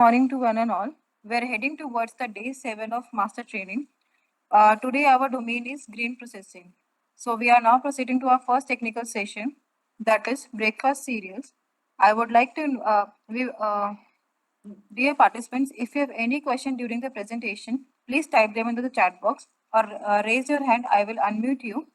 Morning to one and all. We're heading towards the day 7 of master training. Today, our domain is grain processing. So, we are now proceeding to our first technical session, that is breakfast cereals. I would like to, dear participants, if you have any question during the presentation, please type them into the chat box or raise your hand. I will unmute you.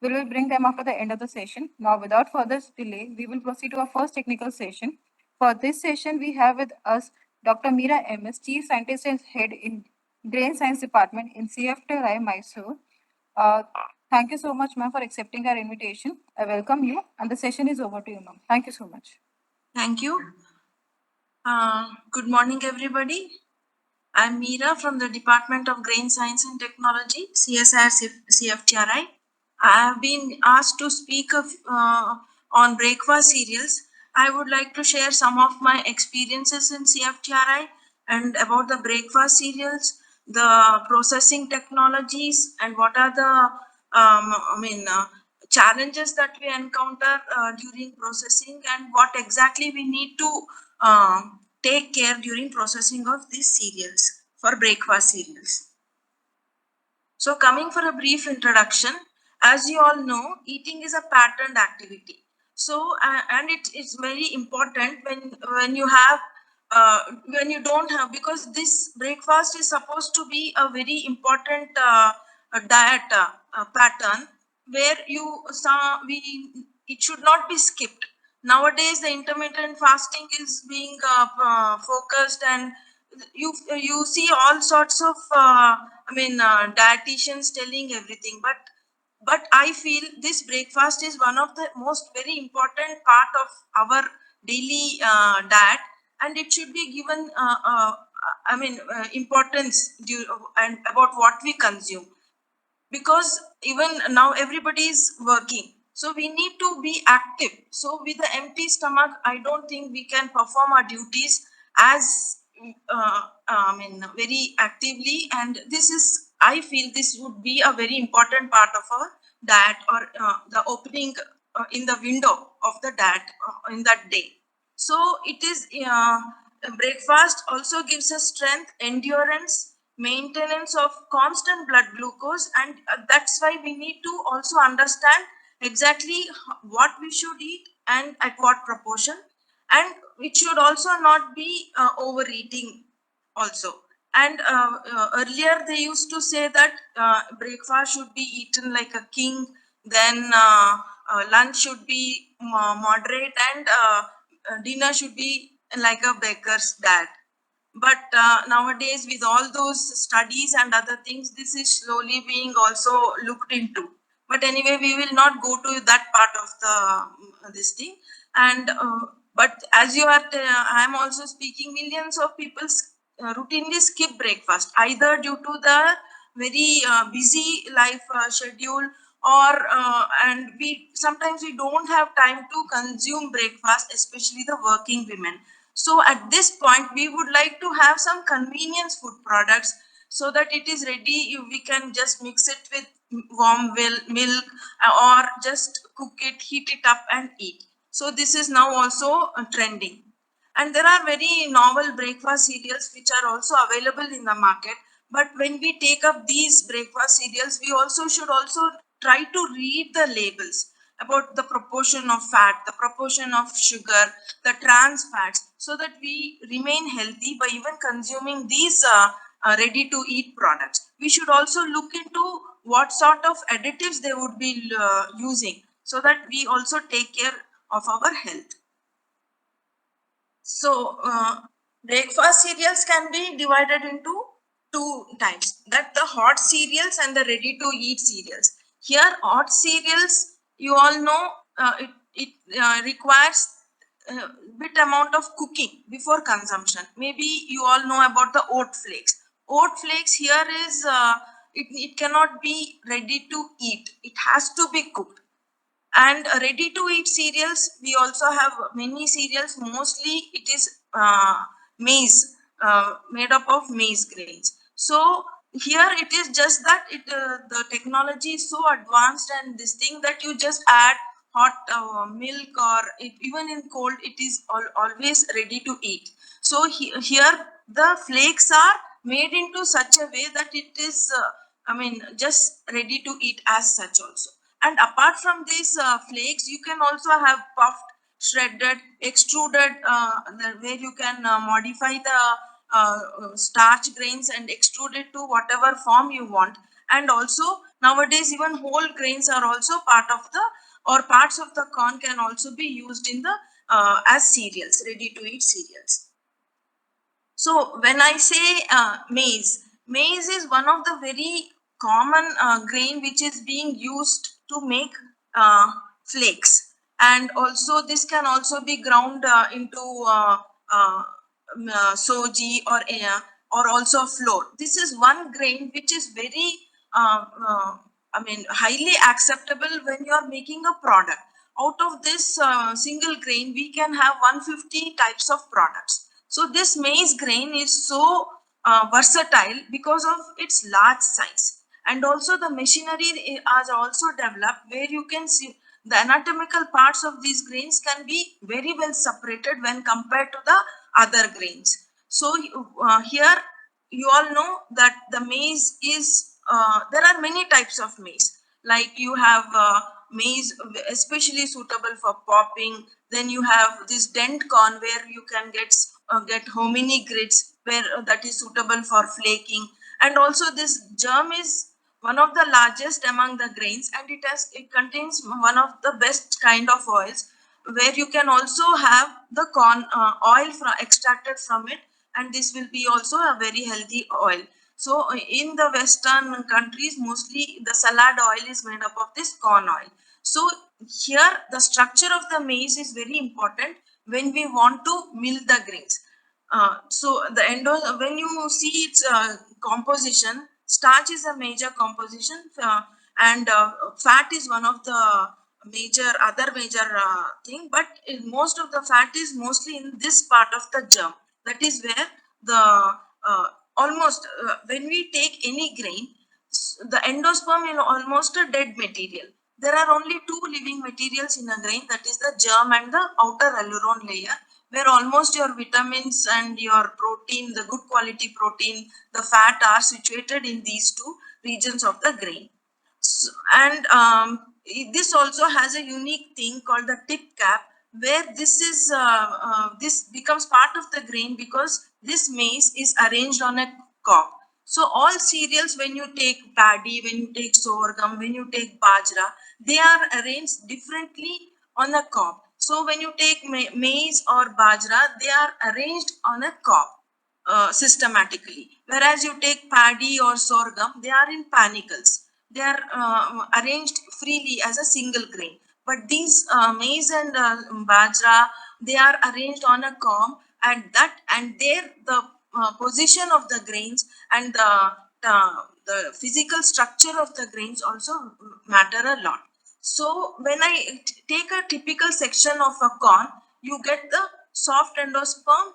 We will bring them after the end of the session. Now, without further delay, we will proceed to our first technical session. For this session, we have with us Dr. Meera MS, Chief Scientist and Head in Grain Science Department in CFTRI, Mysore. Uh, thank you so much, ma'am, for accepting our invitation. I welcome you, and the session is over to you, ma'am. Thank you so much. Thank you. Good morning, everybody. I'm Meera from the Department of Grain Science and Technology, CSIR CFTRI. I have been asked to speak on breakfast cereals. I would like to share some of my experiences in CFTRI and about the breakfast cereals, the processing technologies, and what are the challenges that we encounter during processing, and what exactly we need to take care during processing of these cereals for breakfast cereals. So coming for a brief introduction, as you all know, eating is a patterned activity. So and it is very important when you have when you don't have, because this breakfast is supposed to be a very important diet pattern where you saw it should not be skipped. Nowadays the intermittent fasting is being focused, and you see all sorts of dietitians telling everything, but I feel this breakfast is one of the most very important part of our daily diet, and it should be given importance and about what we consume, because even now everybody is working, so we need to be active. So with the empty stomach, I don't think we can perform our duties as very actively, and this is, I feel this would be a very important part of our diet, or the opening in the window of the diet in that day. So it is breakfast also gives us strength, endurance, maintenance of constant blood glucose, and that's why we need to also understand exactly what we should eat and at what proportion, and it should also not be overeating also. And earlier they used to say that breakfast should be eaten like a king, then lunch should be moderate, and dinner should be like a baker's diet. But nowadays, with all those studies and other things, this is slowly being also looked into. But anyway, we will not go to that part of the this thing. And but as you are I am also speaking, millions of people routinely skip breakfast, either due to the very busy life schedule, or and we sometimes we don't have time to consume breakfast, especially the working women. So at this point, we would like to have some convenience food products, so that it is ready. We can just mix it with warm milk, or just cook it, heat it up and eat. So this is now also trending. And there are very novel breakfast cereals which are also available in the market. But when we take up these breakfast cereals, we also should also try to read the labels about the proportion of fat, the proportion of sugar, the trans fats, so that we remain healthy by even consuming these ready to eat products. We should also look into what sort of additives they would be using, so that we also take care of our health. So breakfast cereals can be divided into two types, that the hot cereals and the ready to eat cereals. Here hot cereals, you all know, it requires bit amount of cooking before consumption. Maybe you all know about the oat flakes. Oat flakes here is it cannot be ready to eat, it has to be cooked. And ready to eat cereals, we also have many cereals. Mostly it is maize, made up of maize grains. So here it is just that the technology is so advanced, and this thing that you just add hot milk, or even in cold, it is always ready to eat. So here the flakes are made into such a way that it is just ready to eat as such also. And apart from these flakes, you can also have puffed, shredded, extruded, where you can modify the starch grains and extrude it to whatever form you want. And also nowadays even whole grains are also part of the, or parts of the corn can also be used in the as cereals, ready to eat cereals. So when I say maize is one of the very common grain which is being used to make flakes, and also this can also be ground into soji or also flour. This is one grain which is very highly acceptable when you are making a product. Out of this single grain, we can have 150 types of products. So this maize grain is so versatile because of its large size, and also the machinery are also developed where you can see the anatomical parts of these grains can be very well separated when compared to the other grains. So here you all know that the maize is there are many types of maize, like you have maize especially suitable for popping. Then you have this dent corn where you can get hominy grits, where that is suitable for flaking. And also this germ is one of the largest among the grains, and it contains one of the best kind of oils, where you can also have the corn oil extracted from it, and this will be also a very healthy oil. So in the western countries, mostly the salad oil is made up of this corn oil. So here the structure of the maize is very important when we want to mill the grains. So the when you see its composition, starch is a major composition, and fat is one of the other major thing. But most of the fat is mostly in this part of the germ. That is where the almost when we take any grain, the endosperm is almost a dead material. There are only two living materials in a grain, that is the germ and the outer hyaluron layer, where almost your vitamins and your protein, the good quality protein, the fat are situated in these two regions of the grain. So, and this also has a unique thing called the tip cap, where this becomes part of the grain because this maize is arranged on a cob. So all cereals, when you take paddy, when you take sorghum, when you take bajra, they are arranged differently on a cob. So when you take maize or bajra, they are arranged on a cob systematically. Whereas you take paddy or sorghum, they are in panicles. They are arranged freely as a single grain. But these maize and bajra, they are arranged on a cob, and there the position of the grains and the physical structure of the grains also matter a lot. So when I take a typical section of a corn, you get the soft endosperm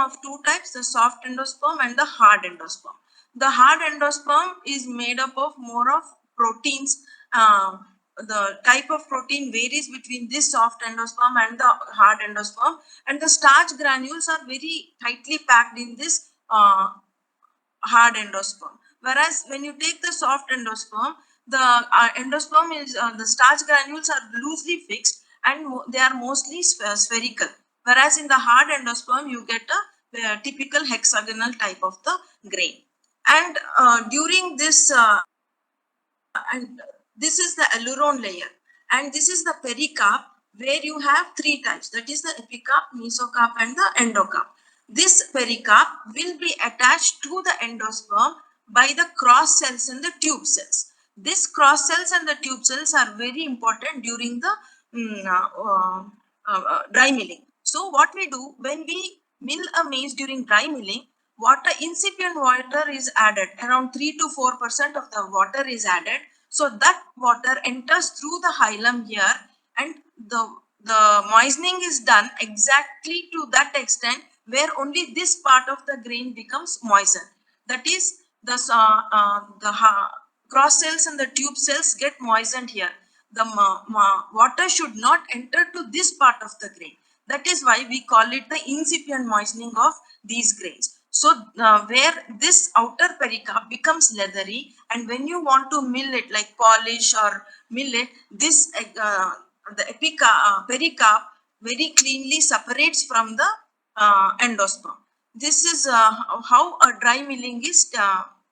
of two types, the soft endosperm and the hard endosperm. The hard endosperm is made up of more of proteins. The type of protein varies between this soft endosperm and the hard endosperm, and the starch granules are very tightly packed in this hard endosperm. Whereas when you take the soft endosperm, the endosperm is the starch granules are loosely fixed, and they are mostly spherical. Whereas in the hard endosperm, you get a typical hexagonal type of the grain. And during this and this is the hyaluron layer, and this is the pericarp, where you have three types, that is the epicarp, mesocarp and the endocarp. This pericarp will be attached to the endosperm by the cross cells and the tube cells. This cross cells and the tube cells are very important during the dry milling. So what we do when we mill a maize during dry milling, incipient water is added, around 3 to 4% of the water is added. So that water enters through the hilum here, and the moistening is done exactly to that extent where only this part of the grain becomes moistened. That is the cross cells and the tube cells get moistened here. the water should not enter to this part of the grain. That is why we call it the incipient moistening of these grains. So where this outer pericarp becomes leathery, and when you want to mill it, like polish or mill it, this the pericarp very cleanly separates from the endosperm. This is how a dry milling is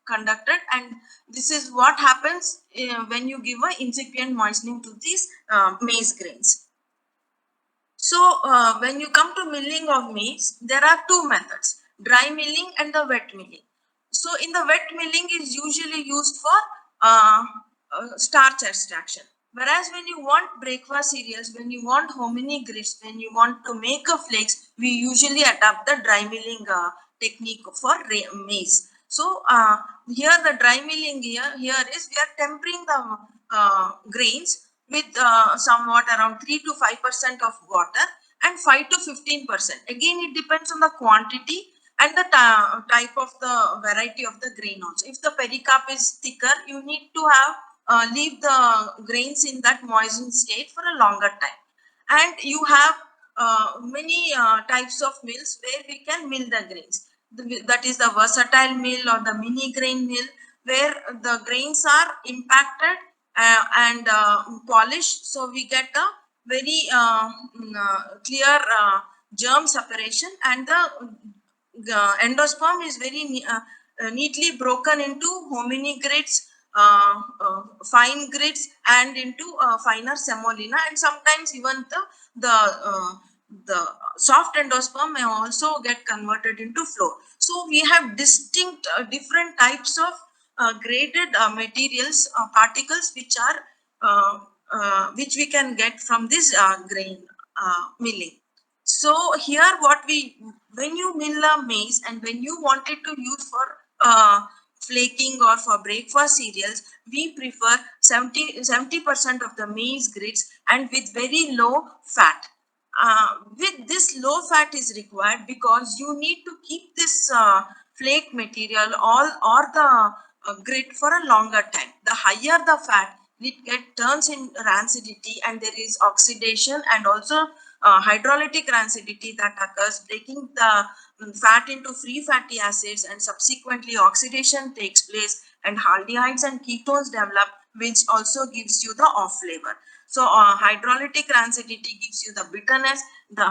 conducted, and this is what happens when you give a incipient moistening to these maize grains. So when you come to milling of maize, there are two methods, dry milling and the wet milling. So in the wet milling is usually used for starch extraction. Whereas when you want breakfast cereals, when you want hominy grits, when you want to make a flakes, we usually adopt the dry milling technique for maize. So here the dry milling here is we are tempering the grains with somewhat around 3 to 5% of water and 5 to 15%. Again, it depends on the quantity and the type of the variety of the grain also. If the pericarp is thicker, you need to have leave the grains in that moistened state for a longer time. And you have many types of mills where we can mill the grains. That is the versatile mill or the mini grain mill, where the grains are impacted and polished. So we get a very clear germ separation, and the endosperm is very neatly broken into hominy grits, fine grits, and into finer semolina, and sometimes even the soft endosperm may also get converted into flour. So we have distinct different types of graded materials, particles, which we can get from this grain milling. So here when you mill a maize and when you want it to use for flaking or for breakfast cereals, we prefer 70% of the maize grits and with very low fat. With this low fat is required because you need to keep this flake material or the grit for a longer time. The higher the fat, it turns in rancidity, and there is oxidation and also hydrolytic rancidity that occurs, breaking the fat into free fatty acids, and subsequently oxidation takes place and aldehydes and ketones develop, which also gives you the off flavor. So hydrolytic rancidity gives you the bitterness, the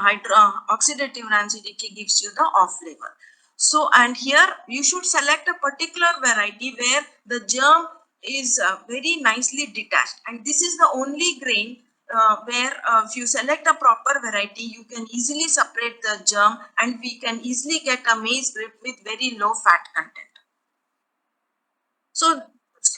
oxidative rancidity gives you the off flavor. So, and here you should select a particular variety where the germ is very nicely detached, and this is the only grain where if you select a proper variety, you can easily separate the germ, and we can easily get a maize bread with very low fat content. So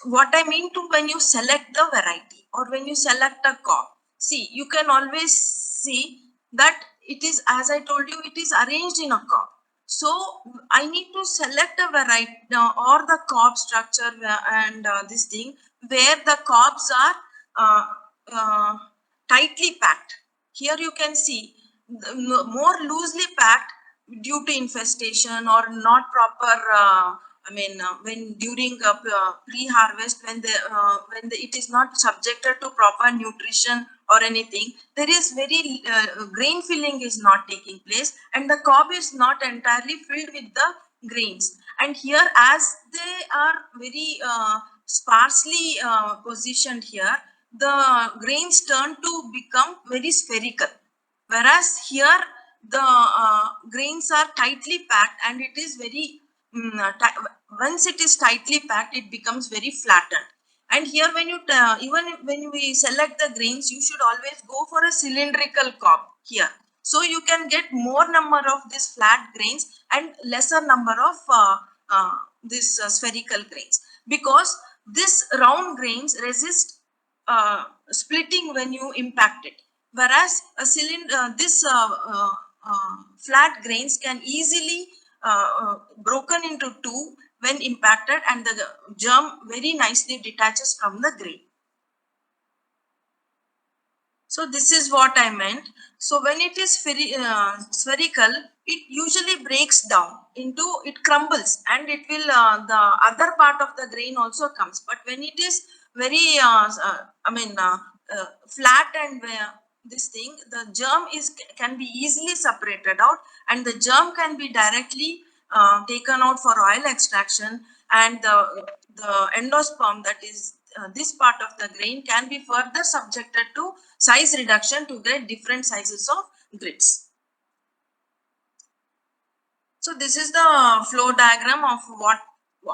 what I mean to, when you select the variety or when you select a cob, see, you can always see that it is, as I told you, it is arranged in a cob. So I need to select a variety or the cob structure and this thing where the cobs are tightly packed. Here you can see more loosely packed due to infestation or not proper when during pre-harvest, when it is not subjected to proper nutrition or anything, there is very grain filling is not taking place, and the cob is not entirely filled with the grains. And here, as they are very sparsely positioned here, the grains turn to become very spherical, whereas here the grains are tightly packed, and it is very once it is tightly packed, it becomes very flattened. And here when you even when we select the grains, you should always go for a cylindrical cob here, so you can get more number of these flat grains and lesser number of this spherical grains, because this round grains resist splitting when you impact it, whereas a cylinder this flat grains can easily broken into two when impacted, and the germ very nicely detaches from the grain. So this is what I meant. So when it is spherical, it usually breaks down into, it crumbles, and it will the other part of the grain also comes. But when it is very flat and this thing, the germ can be easily separated out, and the germ can be directly taken out for oil extraction, and the endosperm, that is this part of the grain, can be further subjected to size reduction to get different sizes of grits. So this is the flow diagram of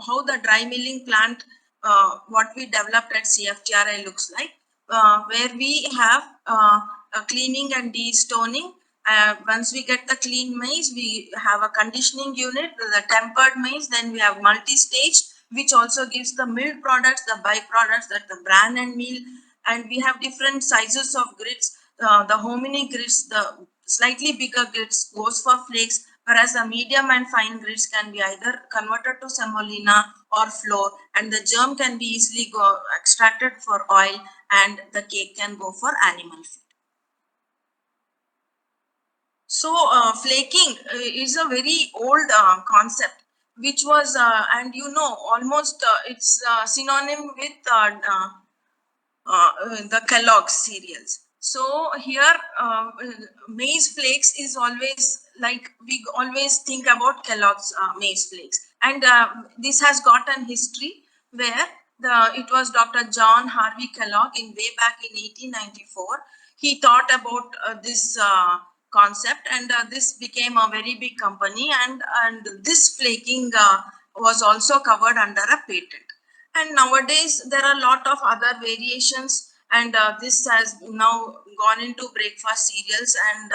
how the dry milling plant, what we developed at CFTRI looks like, where we have a cleaning and de-stoning. Once we get the clean maize, we have a conditioning unit, the tempered maize, then we have multi-stage, which also gives the milled products, the byproducts, that the bran and meal, and we have different sizes of grits. The hominy grits, the slightly bigger grits goes for flakes, whereas the medium and fine grits can be either converted to semolina or flour, and the germ can be easily extracted for oil, and the cake can go for animal feed. So flaking is a very old concept, which was, and almost it's synonym with the Kellogg's cereals. So here, maize flakes is always like, we always think about Kellogg's maize flakes, and this has got an history where it was Dr. John Harvey Kellogg in way back in 1894. He thought about this concept, and this became a very big company, and this flaking was also covered under a patent. And nowadays there are a lot of other variations, and this has now gone into breakfast cereals, and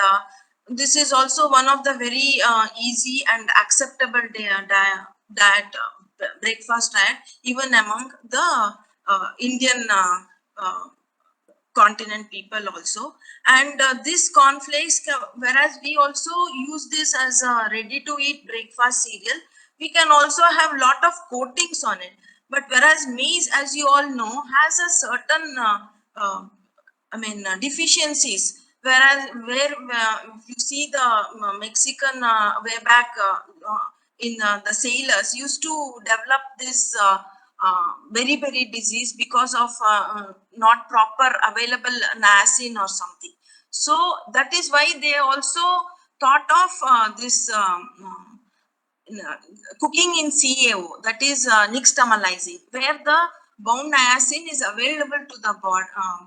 this is also one of the very easy and acceptable diet, breakfast diet, even among the Indian continent people also. And this cornflakes, whereas we also use this as a ready to eat breakfast cereal, we can also have lot of coatings on it. But whereas maize, as you all know, has a certain deficiencies, whereas where if you see the Mexican way back in the sailors used to develop this very very disease because of not proper available niacin or something. So that is why they also thought of this cooking in CAO, that is nixtamalizing, where the bound niacin is available to the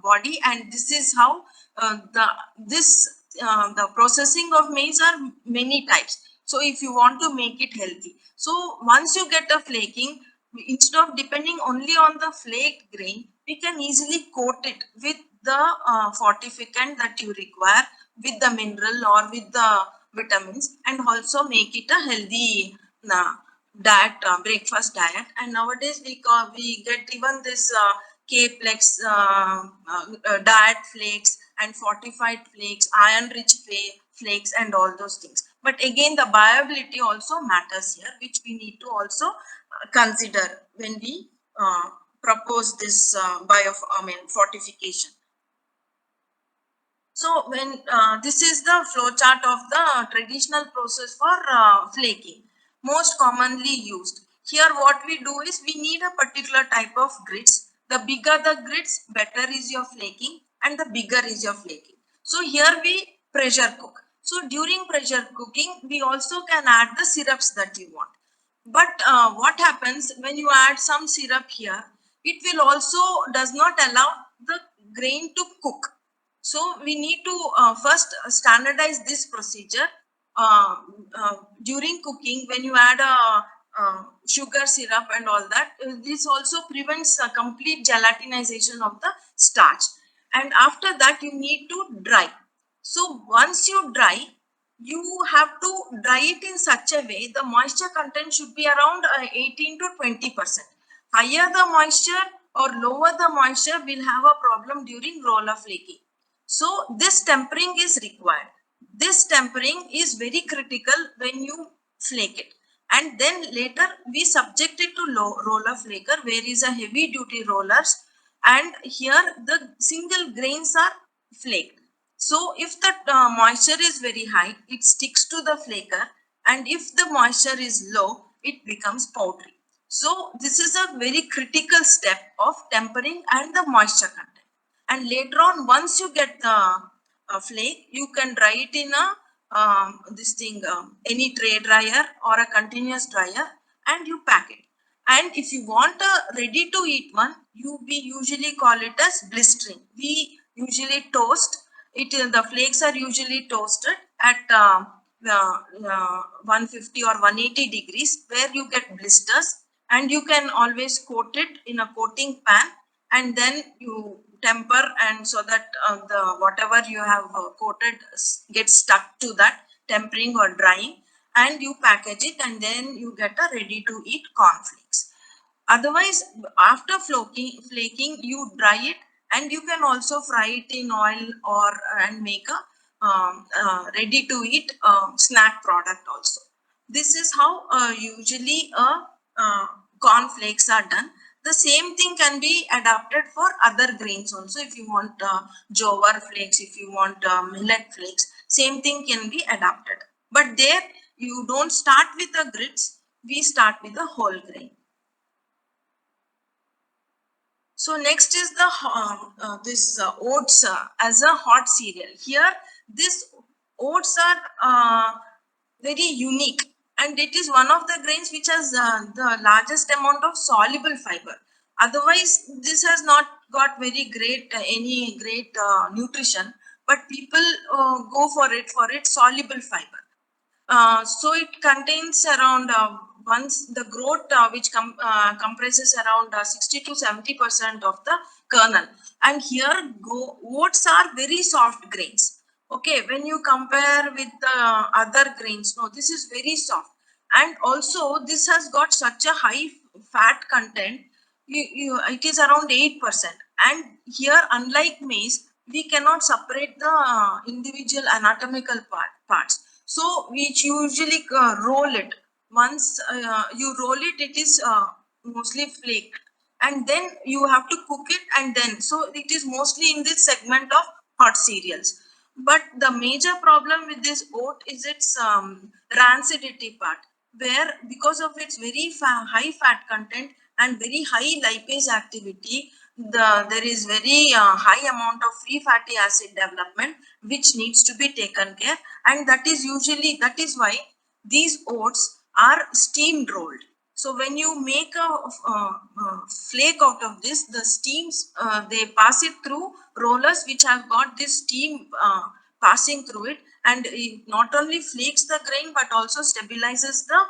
body, and this is how the processing of maize are many types. So if you want to make it healthy, so once you get a flaking, instead of depending only on the flaked grain, we can easily coat it with the fortificant that you require, with the mineral or with the vitamins, and also make it a healthy diet, breakfast diet. And nowadays we get even this K-Plex diet flakes and fortified flakes, iron rich flakes, and all those things. But again, the viability also matters here, which we need to also consider when we propose this fortification. So when this is the flow chart of the traditional process for flaking, most commonly used. Here what we do is, we need a particular type of grits. The bigger the grits, better is your flaking, and the bigger is your flaking. So here we pressure cook. So during pressure cooking, we also can add the syrups that you want. But what happens when you add some syrup here, it will also does not allow the grain to cook. So we need to first standardize this procedure during cooking. When you add a sugar syrup and all that, this also prevents a complete gelatinization of the starch. And after that, you need to dry. So once you dry, you have to dry it in such a way the moisture content should be around 18 to 20%. Higher the moisture or lower the moisture will have a problem during roller flaking. So this tempering is required. This tempering is very critical when you flake it. And then later we subject it to roller flaker, where is a heavy duty rollers, and here the single grains are flaked. So if the moisture is very high, it sticks to the flaker, and if the moisture is low, it becomes powdery. So this is a very critical step of tempering and the moisture content. And later on, once you get the flake, you can dry it in a any tray dryer or a continuous dryer, and you pack it. And if you want a ready to eat one, we usually call it as blistering. We usually toast it. The flakes are usually toasted at 150 or 180 degrees, where you get blisters, and you can always coat it in a coating pan, and then you temper, and so that the whatever you have coated gets stuck to that tempering or drying, and you package it, and then you get a ready to eat cornflakes. Otherwise, after flaking, you dry it, and you can also fry it in oil, or and make a ready to eat snack product also. This is how usually cornflakes are done. The same thing can be adapted for other grains also. If you want jowar flakes, if you want millet flakes, same thing can be adapted. But there you don't start with the grits, we start with the whole grain. So next is the this oats as a hot cereal. Here, this oats are very unique, and it is one of the grains which has the largest amount of soluble fiber. Otherwise, this has not got very great any great nutrition, but people go for its soluble fiber. So it contains around once the growth which comprises around 60 to 70% of the kernel. And here oats are very soft grains. Okay, when you compare with the other grains, no, this is very soft. And also this has got such a high fat content. It is around 8%. And here, unlike maize, we cannot separate the individual anatomical parts. So we usually roll it. Once you roll it, it is mostly flaked, and then you have to cook it, and then so it is mostly in this segment of hot cereals. But the major problem with this oat is its rancidity part, where because of its very high fat content and very high lipase activity, there is very high amount of free fatty acid development, which needs to be taken care. And that is why these oats are steamed rolled. So when you make a flake out of this, the steams, they pass it through rollers which have got this steam passing through it, and it not only flakes the grain but also stabilizes the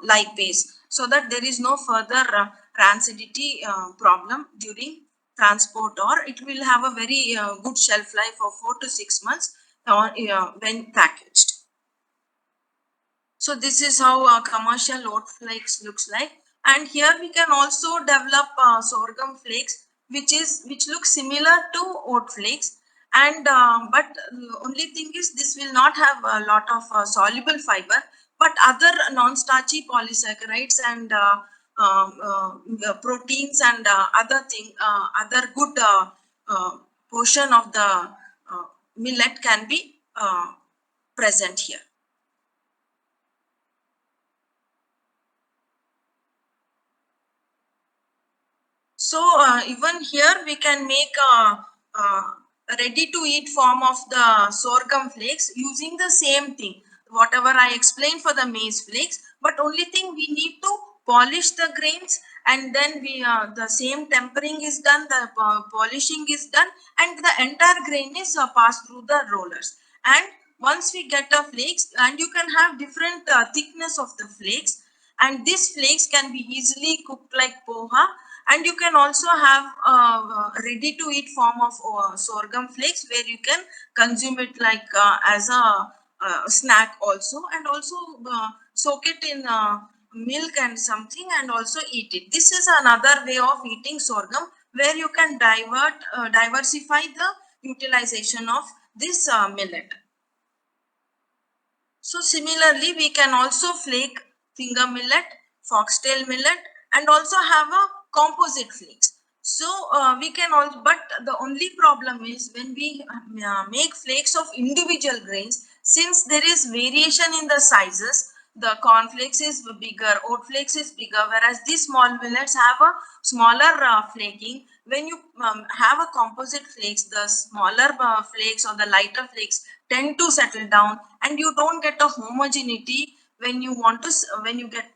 lipase, so that there is no further rancidity problem during transport, or it will have a very good shelf life of 4 to 6 months when packaged. So this is how commercial oat flakes looks like. And here we can also develop sorghum flakes, which looks similar to oat flakes. And but the only thing is, this will not have a lot of soluble fiber, but other non-starchy polysaccharides and proteins and other good portion of the millet can be present here. So even here we can make a ready to eat form of the sorghum flakes using the same thing, whatever I explained for the maize flakes, but only thing we need to polish the grains, and then the same tempering is done, the polishing is done, and the entire grain is passed through the rollers. And once we get the flakes, and you can have different thickness of the flakes, and these flakes can be easily cooked like poha, and you can also have a ready to eat form of sorghum flakes, where you can consume it like as a snack also, and also soak it in milk and something, and also eat it. This is another way of eating sorghum, where you can diversify the utilization of this millet. So similarly, we can also flake finger millet, foxtail millet, and also have a composite flakes. So we can also, but the only problem is when we make flakes of individual grains, since there is variation in the sizes, the cornflakes is bigger, oat flakes is bigger, whereas these small millets have a smaller flaking. When you have a composite flakes, the smaller flakes or the lighter flakes tend to settle down, and you don't get a homogeneity when you want to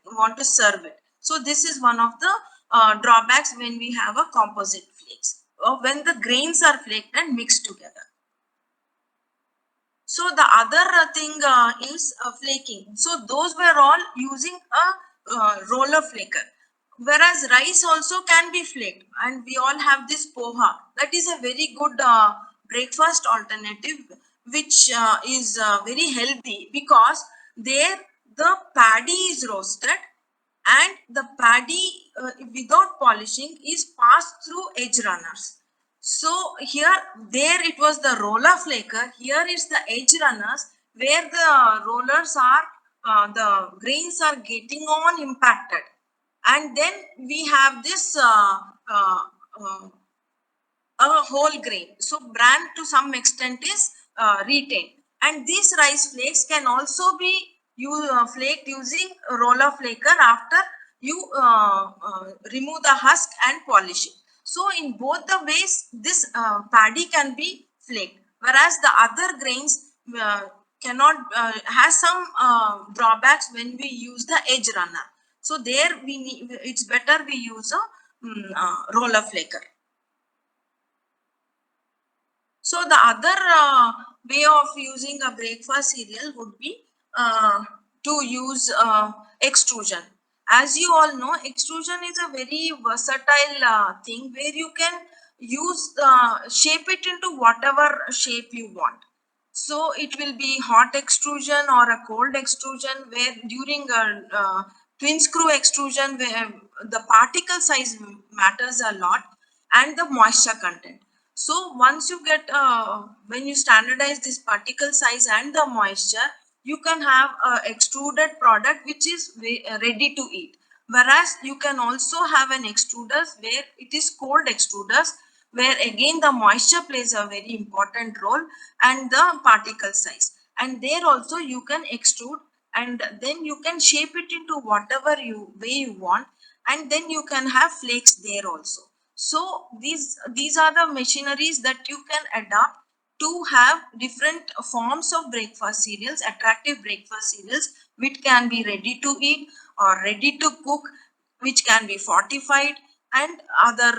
want to serve it. So this is one of the drawbacks when we have a composite flakes, or when the grains are flaked and mixed together. So the other thing is flaking. So those were all using a roller flaker. Whereas rice also can be flaked, and we all have this poha. That is a very good breakfast alternative, which is very healthy, because there the paddy is roasted, and the paddy without polishing is passed through edge runners. So here, there it was the roller flaker. Here is the edge runners, where the rollers are, the grains are getting on impacted, and then we have this a whole grain. So bran to some extent is retained, and these rice flakes can also be flaked using roller flaker after you remove the husk and polish it. So in both the ways, this paddy can be flaked, whereas the other grains cannot has some drawbacks when we use the edge runner. So there we need, it's better we use a roller flaker. So the other way of using a breakfast cereal would be to use extrusion. As you all know, extrusion is a very versatile thing, where you can use shape it into whatever shape you want. So it will be hot extrusion or a cold extrusion, where during a twin screw extrusion, where the particle size matters a lot, and the moisture content. So once you get, when you standardize this particle size and the moisture, you can have a extruded product which is ready to eat. Whereas you can also have an extruders where it is cold extruders, where again the moisture plays a very important role, and the particle size. And there also you can extrude, and then you can shape it into whatever way you want, and then you can have flakes there also. So these are the machineries that you can adapt to have different forms of breakfast cereals, attractive breakfast cereals, which can be ready to eat or ready to cook, which can be fortified, and other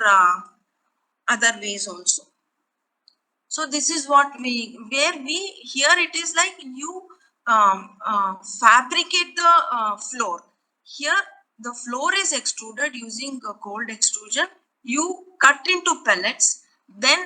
ways also. So this is what where we, here it is like you fabricate the floor. Here the floor is extruded using a cold extrusion. You cut into pellets. Then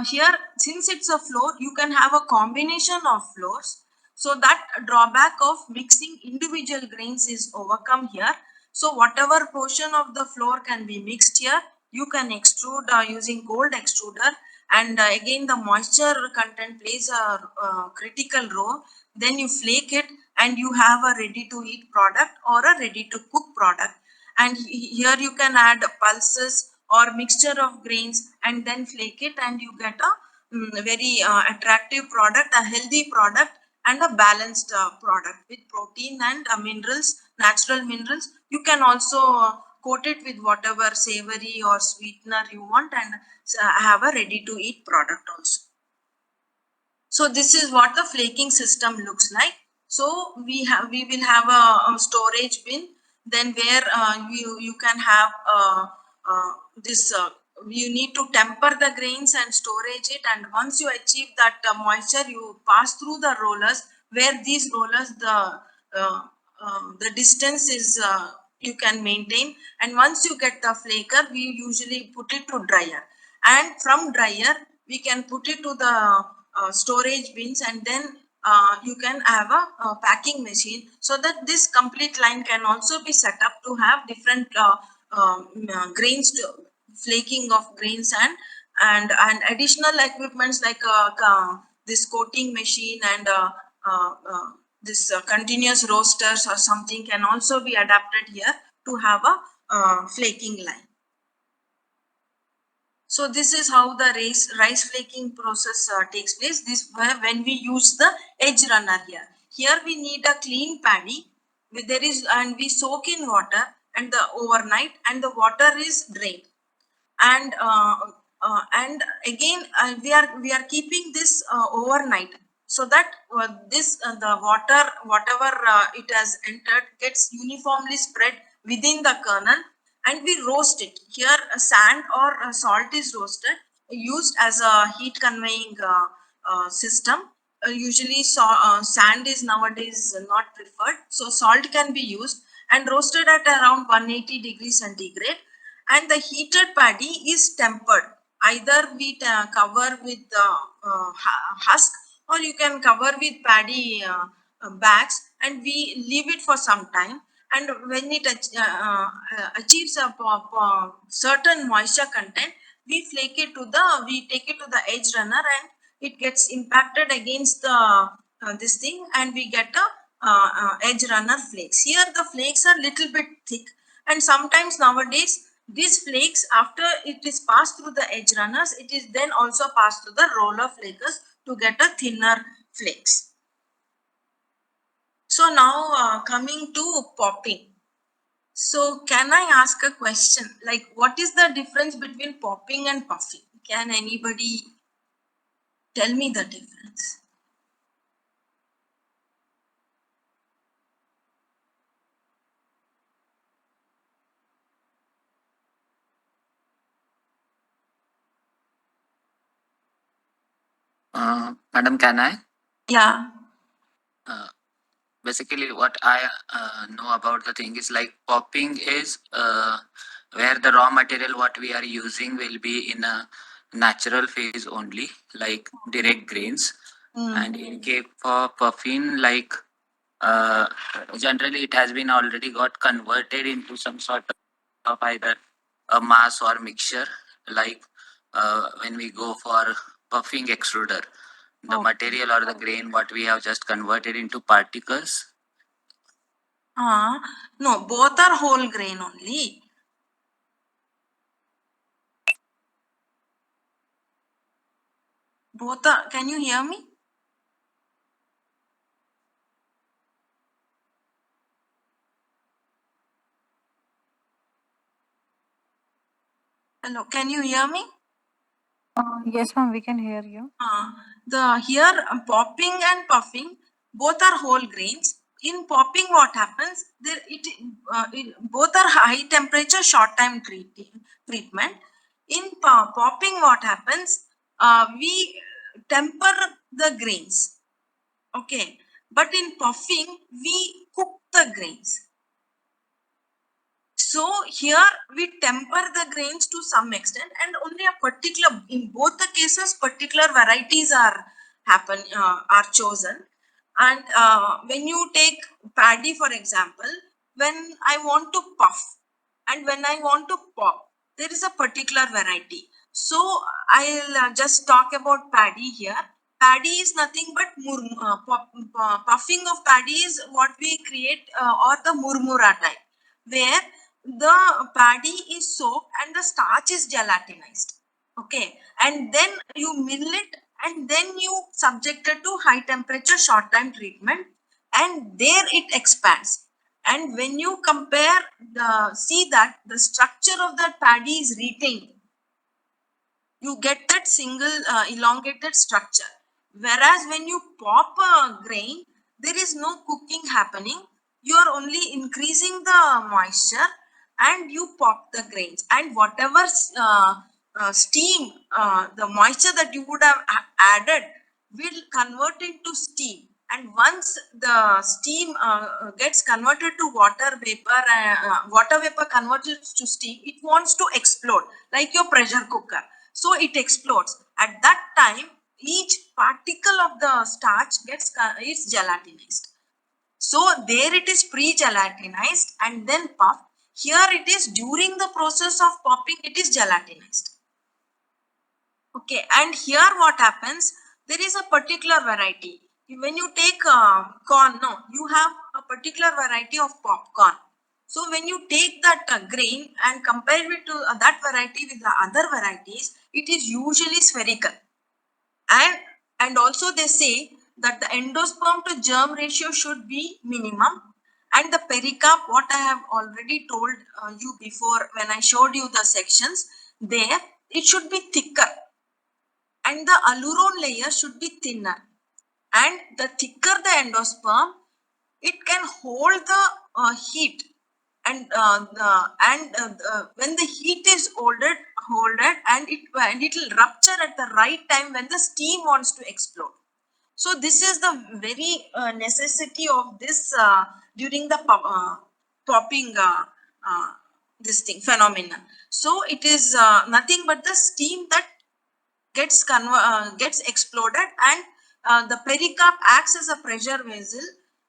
here, since it's a floor, you can have a combination of floors. So that drawback of mixing individual grains is overcome here. So whatever portion of the floor can be mixed here, you can extrude using cold extruder, and again the moisture content plays a critical role. Then you flake it, and you have a ready to eat product or a ready to cook product. And here you can add pulses or mixture of grains, and then flake it, and you get a very attractive product, a healthy product, and a balanced product with protein and minerals, natural minerals. You can also coat it with whatever savory or sweetener you want, and have a ready to eat product also. So this is what the flaking system looks like. So we will have a storage bin, then where you can have this you need to temper the grains and storage it, and once you achieve that moisture, you pass through the rollers, where these rollers the distance is you can maintain. And once you get the flaker, we usually put it to dryer, and from dryer we can put it to the storage bins, and then you can have a packing machine, so that this complete line can also be set up to have different grains, to flaking of grains, and additional equipments like this coating machine, and this continuous roasters or something can also be adapted here to have a flaking line. So this is how the rice flaking process takes place. This when we use the edge runner here. Here we need a clean paddy. and we soak in water and the overnight, and the water is drained. And again we are keeping this overnight, so that the water, whatever it has entered, gets uniformly spread within the kernel, and we roast it. Here sand or salt is roasted, used as a heat conveying system. Usually sand is nowadays not preferred, so salt can be used and roasted at around 180 degrees centigrade. And the heated paddy is tempered. Either we cover with husk, or you can cover with paddy bags, and we leave it for some time. And when it achieves a certain moisture content, we take it to the edge runner, and it gets impacted against the this thing, and we get a edge runner flakes. Here the flakes are little bit thick, and sometimes nowadays these flakes, after it is passed through the edge runners, it is then also passed through the roller flakers to get a thinner flakes. So now coming to popping. So can I ask a question? Like, what is the difference between popping and puffing? Can anybody tell me the difference? Madam, can I? Yeah. Uh, Basically, what I know about the thing is like popping is where the raw material what we are using will be in a natural phase only, like direct grains. And in case for puffing, like uh, generally it has been already got converted into some sort of either a mass or mixture, like when we go for puffing extruder, the Okay. material or the grain what we have just converted into particles. No, both are whole grain only. Both are, can you hear me? Hello, can you hear me? Yes, ma'am, we can hear you. Popping and puffing both are whole grains. In popping, what happens? Both are high temperature, short time treatment. In popping, what happens? We temper the grains. Okay, but in puffing, we cook the grains. So here we temper the grains to some extent, and only a particular, in both the cases, particular varieties are chosen. And when you take paddy, for example, when I want to puff and when I want to pop, there is a particular variety. So I'll just talk about paddy here. Paddy is nothing but puffing of paddy is what we create, or the murmura type, where the paddy is soaked and the starch is gelatinized. Okay, and then you mill it, and then you subject it to high temperature short time treatment, and there it expands. And when you compare see that the structure of that paddy is retained, you get that single elongated structure. Whereas when you pop a grain, there is no cooking happening. You are only increasing the moisture, and you pop the grains. And whatever steam, the moisture that you would have added will convert into steam. And once the steam gets converted to water vapor converted to steam, it wants to explode like your pressure cooker. So it explodes. At that time, each particle of the starch is gelatinized. So there it is pre-gelatinized and then puffed. Here it is during the process of popping, it is gelatinized. Okay, and here what happens? There is a particular variety. When you take corn, no, you have a particular variety of popcorn. So when you take that grain and compare it to that variety with the other varieties, it is usually spherical. And also they say that the endosperm to germ ratio should be minimum, And the pericarp, what I have already told you before when I showed you the sections, there it should be thicker and the alurone layer should be thinner. And the thicker the endosperm, it can hold the heat, and when the heat is holded and it will rupture at the right time when the steam wants to explode. So this is the very necessity of this during the popping this thing phenomenon. So it is nothing but the steam that gets exploded, and the pericarp acts as a pressure vessel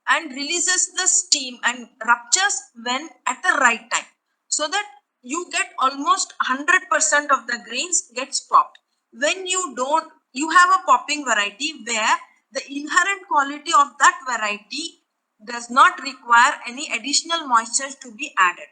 and releases the steam and ruptures when at the right time, so that you get almost 100% of the grains gets popped. When you don't, you have a popping variety where the inherent quality of that variety does not require any additional moisture to be added.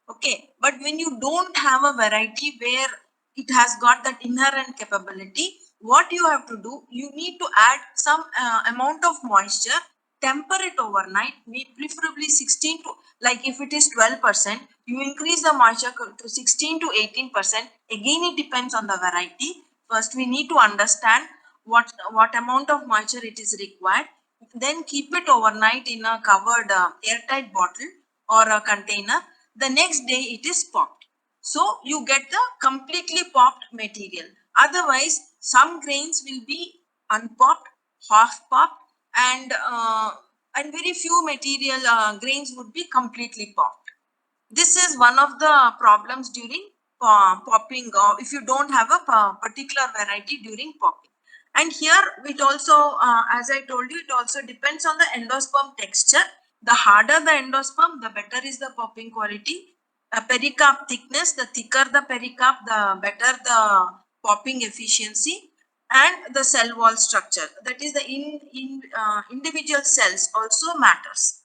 Okay, but when you don't have a variety where it has got that inherent capability, what you have to do, you need to add some amount of moisture, temper it overnight, preferably 16 to, like if it is 12%, you increase the moisture to 16 to 18%. Again, it depends on the variety. First we need to understand what amount of moisture it is required, then keep it overnight in a covered airtight bottle or a container. The next day it is popped, so you get the completely popped material. Otherwise some grains will be unpopped, half popped, and very few material grains would be completely popped. This is one of the problems during popping, or if you don't have a particular variety during popping. And here it also, as I told you, it also depends on the endosperm texture. The harder the endosperm, the better is the popping quality. Pericarp thickness, the thicker the pericarp, the better the popping efficiency. And the cell wall structure, that is the individual cells also matters.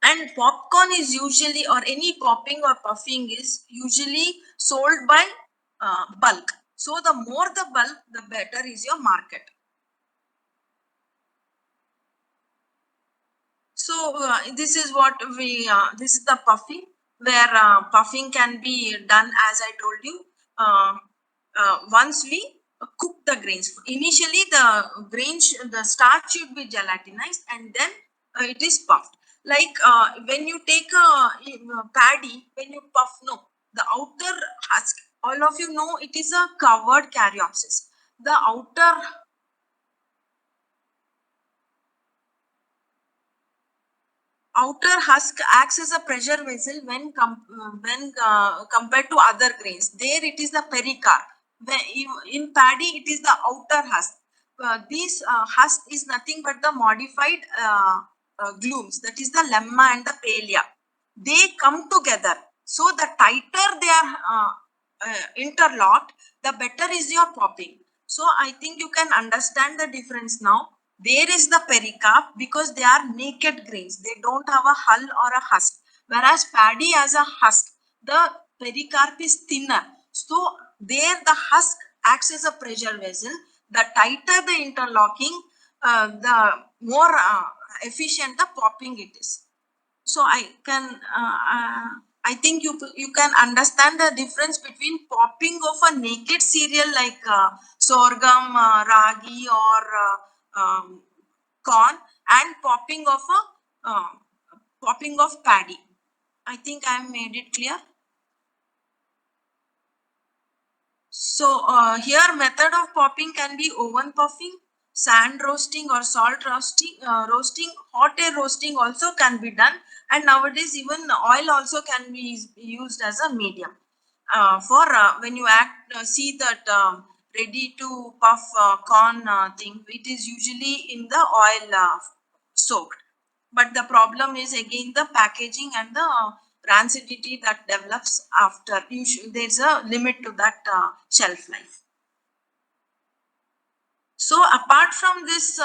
And popcorn is usually, or any popping or puffing is usually sold by bulk. So the more the bulk, the better is your market. So this is what this is the puffing, where puffing can be done as I told you. Once we cook the grains. Initially the grains, the starch should be gelatinized and then it is puffed. Like when you take a paddy, when you puff, no, the outer husk, all of you know it is a covered caryopsis. The outer husk acts as a pressure vessel when compared to other grains. There it is the pericarp. In paddy, it is the outer husk. This husk is nothing but the modified glooms, that is the lemma and the palea. They come together. So the tighter they are interlocked, the better is your popping. So I think you can understand the difference now. There is the pericarp because they are naked grains. They don't have a hull or a husk. Whereas paddy has a husk. The pericarp is thinner. So there the husk acts as a pressure vessel. The tighter the interlocking, the more efficient the popping it is. So I think you can understand the difference between popping of a naked cereal like sorghum, ragi, or corn, and popping of paddy. I think I have made it clear. So here method of popping can be oven puffing, sand roasting, or salt roasting. Hot air roasting also can be done, and nowadays even oil also can be used as a medium. For when you see that ready to puff corn thing, it is usually in the oil soaked. But the problem is again the packaging and the rancidity that develops after. There's a limit to that shelf life. So apart from this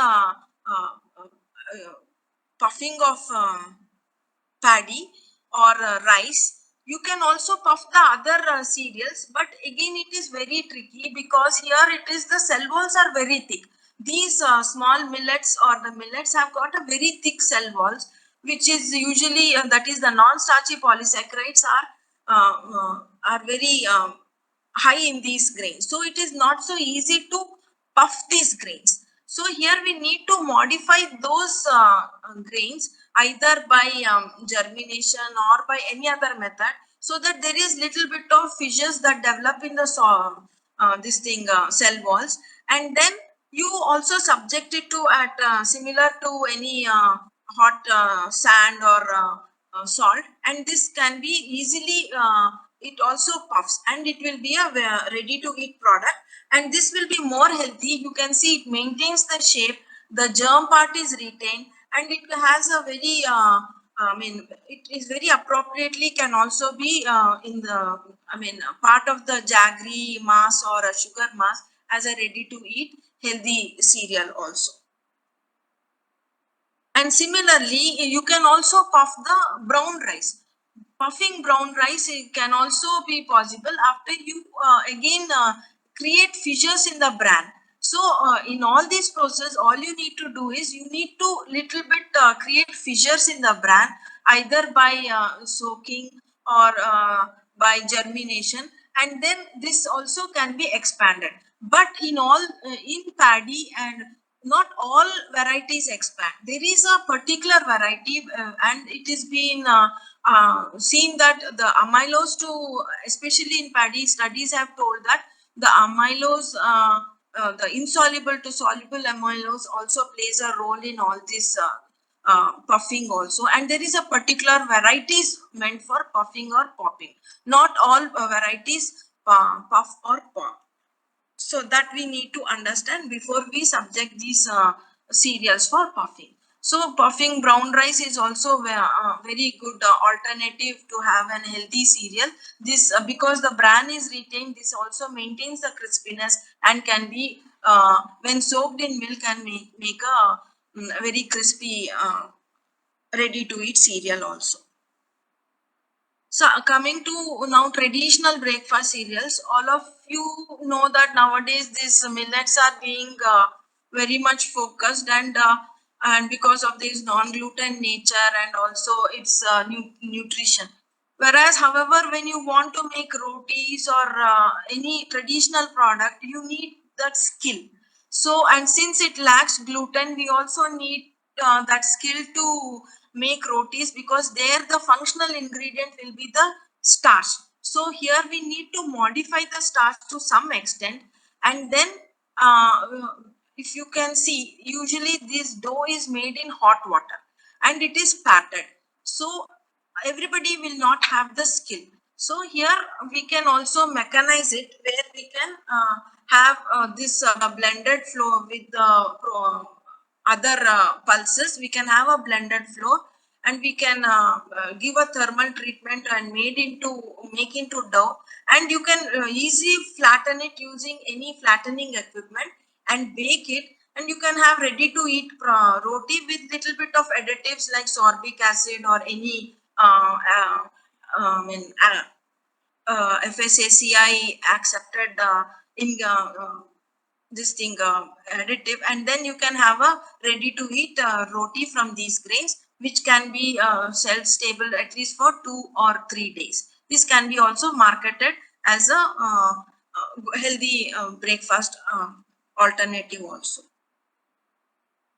puffing of paddy or rice, you can also puff the other cereals, but again it is very tricky because here it is the cell walls are very thick. These small millets or the millets have got a very thick cell walls, which is usually that is the non-starchy polysaccharides are very high in these grains. So it is not so easy to puff these grains. So here we need to modify those grains either by germination or by any other method, so that there is little bit of fissures that develop in the cell walls, and then you also subject it to at similar to any hot sand or salt, and this can be easily it also puffs, and it will be a ready to eat product, and this will be more healthy. You can see it maintains the shape, the germ part is retained, and it has a very it is very appropriately can also be in the part of the jaggery mass or a sugar mass as a ready to eat healthy cereal also. And similarly, you can also puff the brown rice. Puffing brown rice can also be possible after you again create fissures in the bran. So in all this process, all you need to do is you need to little bit create fissures in the bran, either by soaking or by germination, and then this also can be expanded. But in all in paddy, and not all varieties expand. There is a particular variety and it is been seen that the amylose to, especially in paddy, studies have told that the amylose, the insoluble to soluble amylose also plays a role in all this puffing also. And there is a particular varieties meant for puffing or popping. Not all varieties puff or pop. So that we need to understand before we subject these cereals for puffing. So puffing brown rice is also very good alternative to have an healthy cereal. This because the bran is retained, this also maintains the crispiness and can be when soaked in milk and make a very crispy ready to eat cereal also. So coming to now traditional breakfast cereals, all of you know that nowadays these millets are being very much focused, and because of this non-gluten nature and also its nutrition. Whereas, however, when you want to make rotis or any traditional product, you need that skill. So, and since it lacks gluten, we also need that skill to make rotis, because there the functional ingredient will be the starch. So here we need to modify the starch to some extent, and then uh, if you can see, usually this dough is made in hot water and it is patted. So everybody will not have the skill. So here we can also mechanize it, where we can have this blended flour with the other pulses. We can have a blended flour, and we can give a thermal treatment and make into dough, and you can easily flatten it using any flattening equipment and bake it, and you can have ready to eat roti with little bit of additives like sorbic acid or any FSACI accepted in this thing additive, and then you can have a ready to eat roti from these grains, which can be shelf stable at least for 2 or 3 days. This can be also marketed as a healthy breakfast alternative also.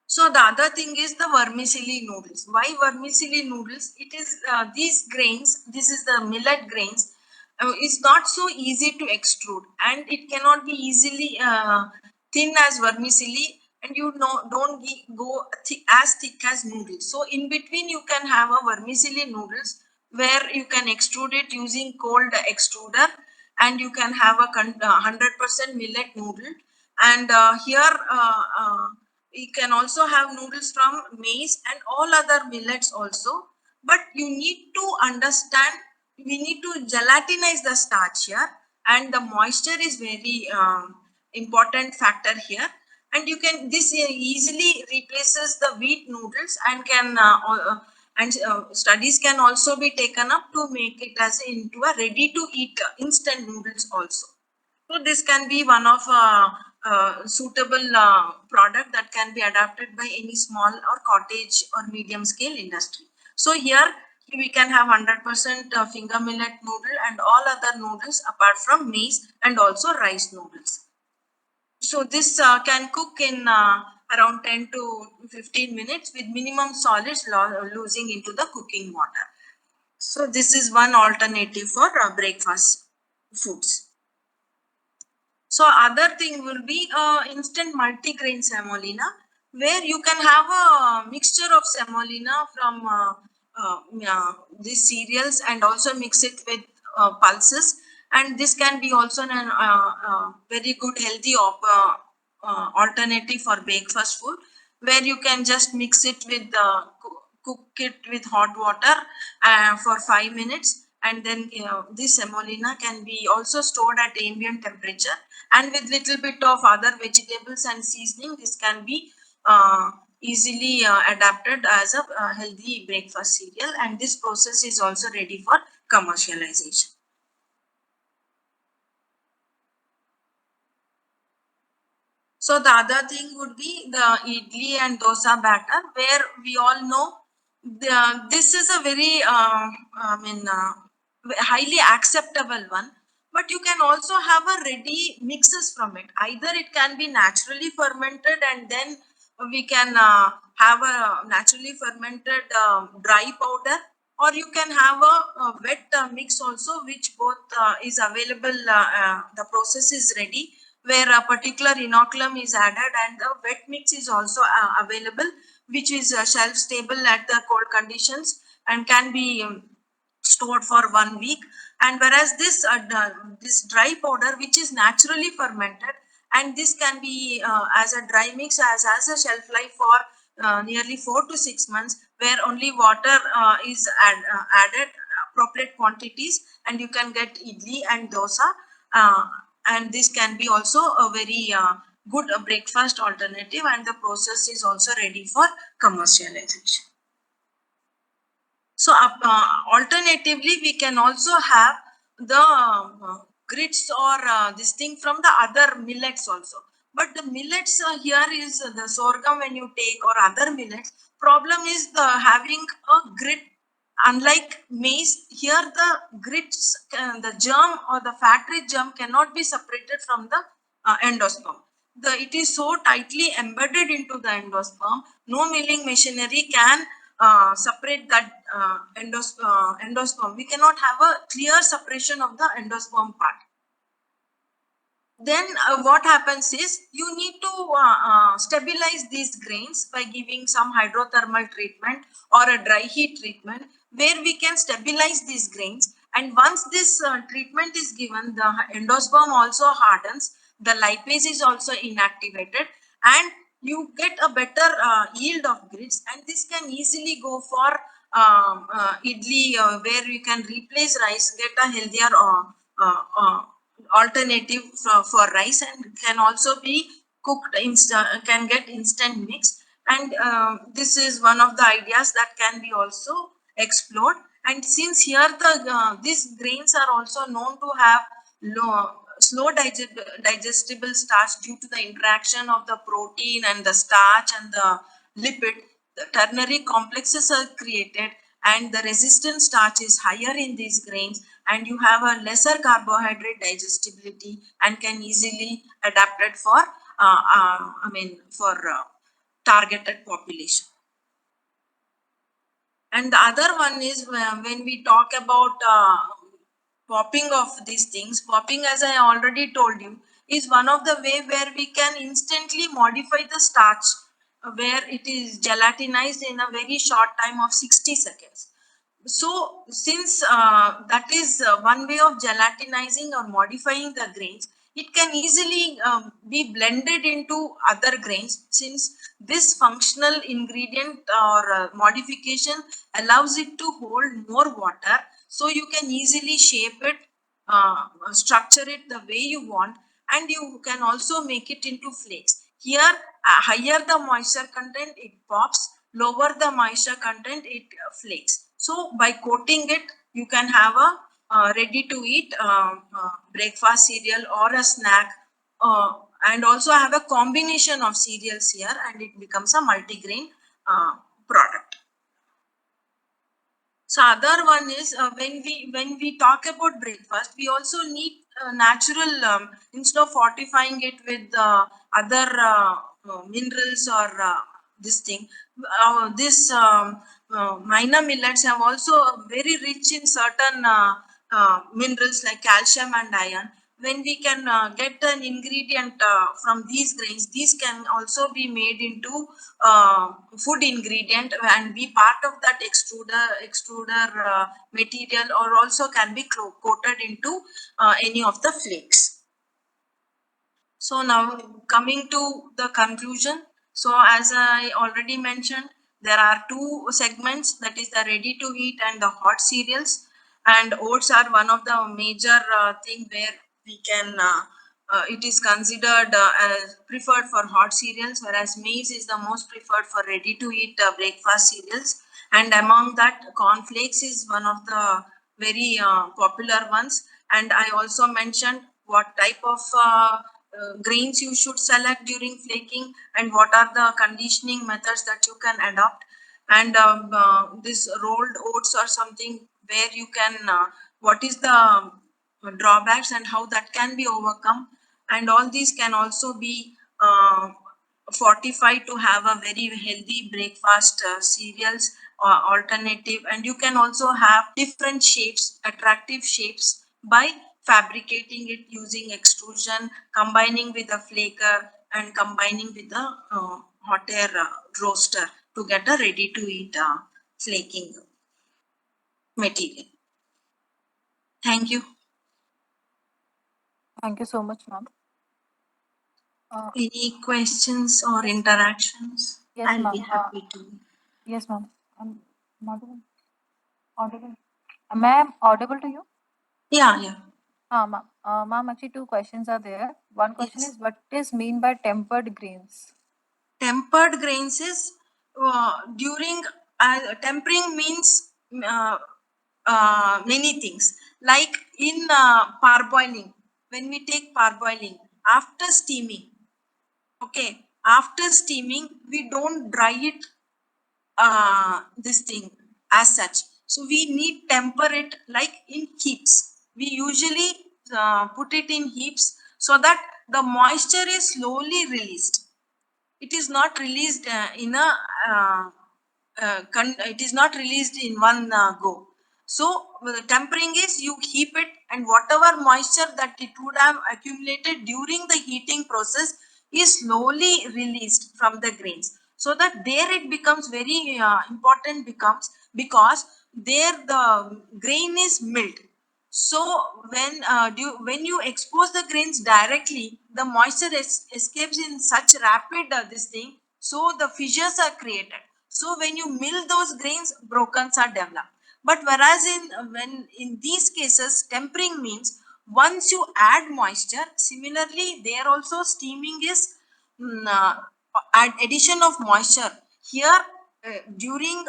So the other thing is the vermicelli noodles. Why vermicelli noodles? It is these grains, this is the millet grains, is not so easy to extrude, and it cannot be easily thin as vermicelli, and you know don't go as thick as noodles. So in between you can have a vermicelli noodles, where you can extrude it using cold extruder, and you can have a 100% millet noodle. And here we can also have noodles from maize and all other millets also. But you need to understand, we need to gelatinize the starch here, and the moisture is very important factor here. And you can this easily replaces the wheat noodles, and can studies can also be taken up to make it as into a ready to eat instant noodles also. So this can be one of suitable product that can be adapted by any small or cottage or medium scale industry. So here we can have 100% finger millet noodle and all other noodles apart from maize and also rice noodles. So this can cook in around 10 to 15 minutes with minimum solids losing into the cooking water. So this is one alternative for breakfast foods. So other thing will be instant multigrain semolina, where you can have a mixture of semolina from these cereals and also mix it with pulses. And this can be also an very good healthy alternative for breakfast food, where you can just mix it with cook it with hot water for 5 minutes, and then this semolina can be also stored at ambient temperature, and with little bit of other vegetables and seasoning, this can be easily adapted as a healthy breakfast cereal, and this process is also ready for commercialization. So the other thing would be the idli and dosa batter, where we all know this is a very highly acceptable one. But you can also have a ready mixes from it. Either it can be naturally fermented, and then we can have a naturally fermented dry powder, or you can have a wet mix also, which both is available. The process is ready, where a particular inoculum is added, and the wet mix is also available, which is shelf stable at the cold conditions and can be stored for 1 week. And whereas this dry powder, which is naturally fermented, and this can be as a dry mix, as a shelf life for nearly 4 to 6 months, where only water is added appropriate quantities, and you can get idli and dosa, and this can be also a very good breakfast alternative, and the process is also ready for commercialization. So alternatively, we can also have the grits or this thing from the other millets also. But the millets here is the sorghum when you take, or other millets. Problem is the having a grit. Unlike maize, here the grits, the germ or the fat-rich germ cannot be separated from the endosperm. It is so tightly embedded into the endosperm, no milling machinery can separate that endosperm. We cannot have a clear separation of the endosperm part. Then what happens is you need to stabilize these grains by giving some hydrothermal treatment or a dry heat treatment, where we can stabilize these grains. And once this treatment is given, the endosperm also hardens, the lipase is also inactivated, and you get a better yield of grits. And this can easily go for idli, where we can replace rice, get a healthier alternative for rice, and can also be cooked can get instant mix. And this is one of the ideas that can be also explored. And since here these grains are also known to have slow digestible starch due to the interaction of the protein and the starch and the lipid, the ternary complexes are created, and the resistant starch is higher in these grains, and you have a lesser carbohydrate digestibility and can easily adapt it for targeted population. And the other one is when we talk about popping of these things. Popping, as I already told you, is one of the way where we can instantly modify the starch, where it is gelatinized in a very short time of 60 seconds. So since that is one way of gelatinizing or modifying the grains, it can easily be blended into other grains, since this functional ingredient or modification allows it to hold more water. So you can easily shape it, structure it the way you want, and you can also make it into flakes. Here, higher the moisture content, it pops; lower the moisture content, it flakes. So by coating it, you can have a ready to eat breakfast cereal or a snack, and also have a combination of cereals here, and it becomes a multigrain product. So other one is when we talk about breakfast, we also need natural instead of fortifying it with other minerals or this thing. This minor millets have also very rich in certain minerals like calcium and iron. When we can get an ingredient from these grains, these can also be made into food ingredient and be part of that extruder material, or also can be coated into any of the flakes. So now coming to the conclusion. So as I already mentioned, there are two segments, that is the ready to eat and the hot cereals. And oats are one of the major thing where we can, it is considered as preferred for hot cereals, whereas maize is the most preferred for ready to eat breakfast cereals. And among that, cornflakes is one of the very popular ones. And I also mentioned what type of grains you should select during flaking, and what are the conditioning methods that you can adopt. And this rolled oats or something where you can, what is the drawbacks and how that can be overcome. And all these can also be fortified to have a very healthy breakfast cereals or alternative. And you can also have different shapes, attractive shapes, by fabricating it using extrusion, combining with a flaker, and combining with a hot air roaster to get a ready to eat flaking material. Thank you. Thank you so much, ma'am. Any questions or interactions? Yes, I'll be ma'am. happy to. Yes, ma'am. I'm audible. Audible. Ma'am, audible to you? Yeah. Ma'am. Ma'am, actually, two questions are there. One question Yes. is, what is mean by tempered grains? Tempered grains is during tempering means many things, like in parboiling. When we take parboiling after steaming, okay, after steaming we don't dry it this thing as such. So we need temper it like in heaps. We usually put it in heaps so that the moisture is slowly released. It is not released in a it is not released in one go. So the tempering is you heap it, and whatever moisture that it would have accumulated during the heating process is slowly released from the grains, so that there it becomes very important becomes, because there the grain is milled. So when you expose the grains directly, the moisture escapes in such rapid this thing, so the fissures are created. So when you mill those grains, brokens are developed. But whereas when in these cases, tempering means once you add moisture, similarly there also steaming is addition of moisture. Here during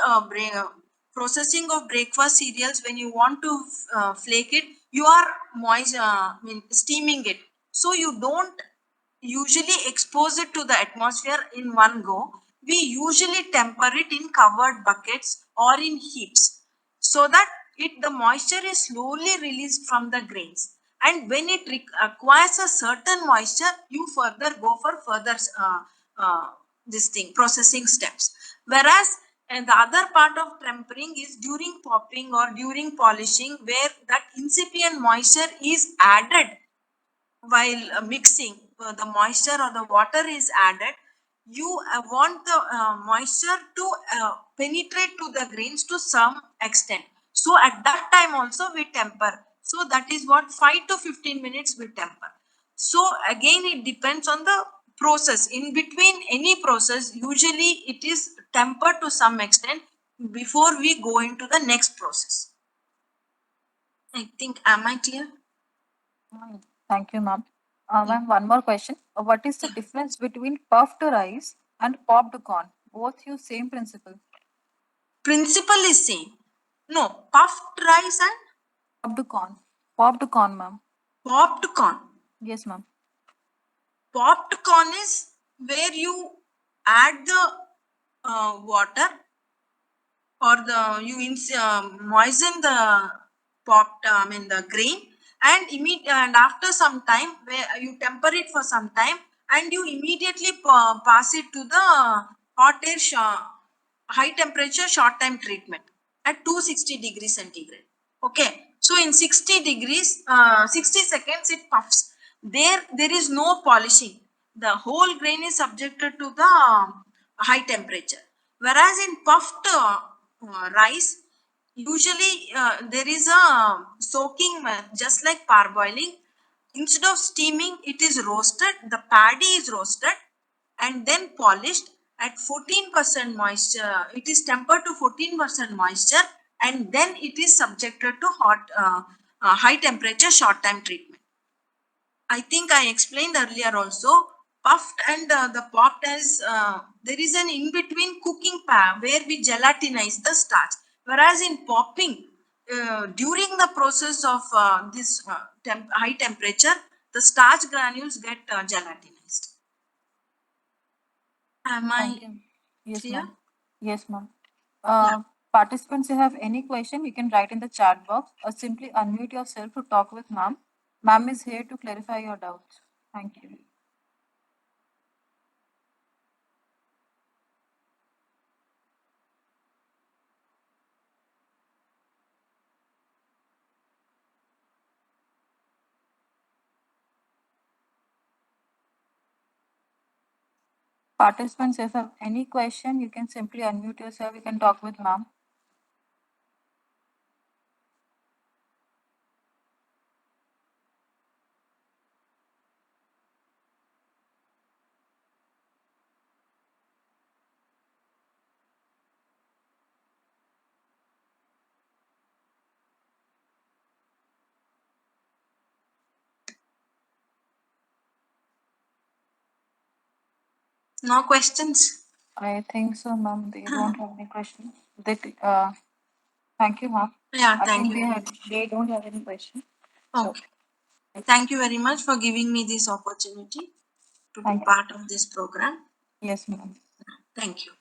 processing of breakfast cereals, when you want to flake it, you are steaming it. So you don't usually expose it to the atmosphere in one go. We usually temper it in covered buckets or in heaps, so that the moisture is slowly released from the grains. And when it acquires a certain moisture, you further go for further uh, this thing processing steps. Whereas and the other part of tempering is during popping or during polishing, where that incipient moisture is added while mixing. The moisture or the water is added. You want the moisture to penetrate to the grains to some extent. So at that time also we temper. So that is what 5 to 15 minutes we temper. So again it depends on the process. In between any process, usually it is tempered to some extent before we go into the next process. I think, am I clear? Thank you, ma'am. Ma'am, one more question. What is the difference between puffed rice and popped corn? Both use same principle. Principle is same. No, puffed rice and Popped corn. Popped corn, ma'am. popped corn. Yes, ma'am. Popped corn is where you add the water or moisten the the grain, and after some time, where you temper it for some time, and you immediately pass it to the hot air high temperature short time treatment at 260 degrees centigrade. Okay, so in 60 degrees, 60 seconds it puffs. There is no polishing. The whole grain is subjected to the high temperature. Whereas in puffed rice, usually there is a soaking, just like parboiling. Instead of steaming, it is roasted. The paddy is roasted and then polished at 14% moisture. It is tempered to 14% moisture, and then it is subjected to high temperature short time treatment. I think I explained earlier also. Puffed and the popped as there is an in between cooking pan where we gelatinize the starch. Whereas in popping, during the process of this high temperature, the starch granules get gelatinized. Am Thank I you. Yes, clear? ma'am. Yes, ma'am. Yeah. Participants, if you have any question, you can write in the chat box or simply unmute yourself to talk with ma'am. Ma'am is here to clarify your doubts. Thank you. Participants, if you have any question, you can simply unmute yourself. You can talk with ma'am. No questions? I think so, ma'am. They don't have any questions. Thank you, ma'am. Yeah, I thank think you. they don't have any question. So, Okay. Thank you very much for giving me this opportunity to be thank you. part of this program. Yes, ma'am. Thank you.